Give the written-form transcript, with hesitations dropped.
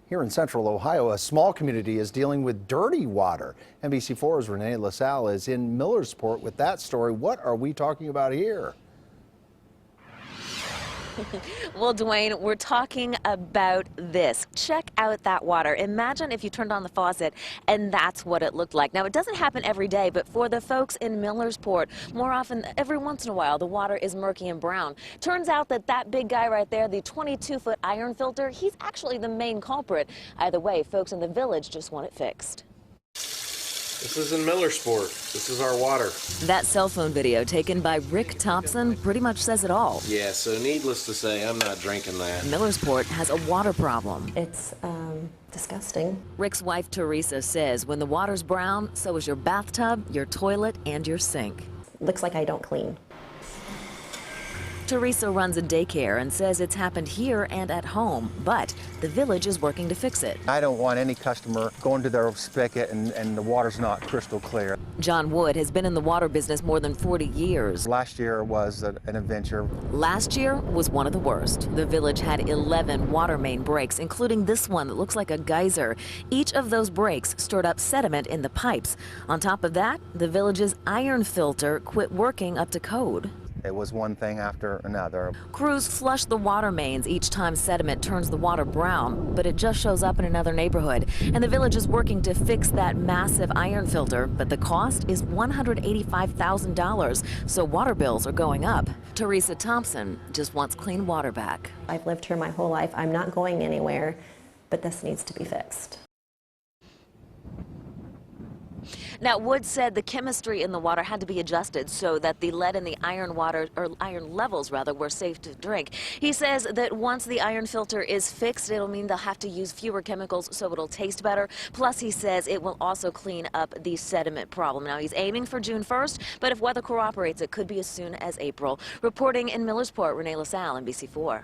Here in central Ohio, a small community is dealing with dirty water. NBC4's Renee LaSalle is in Millersport with that story. What are we talking about here? Well, Dwayne, we're talking about this. Check out that water. Imagine if you turned on the faucet and that's what it looked like. Now, it doesn't happen every day, but for the folks in Millersport, more often, every once in a while, the water is murky and brown. Turns out that that big guy right there, the 22-foot iron filter, he's actually the main culprit. Either way, folks in the village just want it fixed. This is in Millersport. This is our water. That cell phone video taken by Rick Thompson pretty much says it all. Yeah, so needless to say, I'm not drinking that. Millersport has a water problem. It's disgusting. Rick's wife Teresa says when the water's brown, so is your bathtub, your toilet, and your sink. Looks like I don't clean. Teresa runs a daycare and says it's happened here and at home, but the village is working to fix it. I don't want any customer going to their spigot and the water's not crystal clear. John Wood has been in the water business more than 40 years. Last year was an adventure. Last year was one of the worst. The village had 11 water main breaks, including this one that looks like a geyser. Each of those breaks stored up sediment in the pipes. On top of that, the village's iron filter quit working up to code. It was one thing after another. Crews flush the water mains each time sediment turns the water brown, but it just shows up in another neighborhood. And the village is working to fix that massive iron filter, but the cost is $185,000, so water bills are going up. Teresa Thompson just wants clean water back. I've lived here my whole life. I'm not going anywhere, but this needs to be fixed. Now, Wood said the chemistry in the water had to be adjusted so that the lead in the iron water, or iron levels rather, were safe to drink. He says that once the iron filter is fixed, it'll mean they'll have to use fewer chemicals so it'll taste better. Plus, he says it will also clean up the sediment problem. Now, he's aiming for June 1st, but if weather cooperates, it could be as soon as April. Reporting in Millersport, Renee LaSalle, NBC4.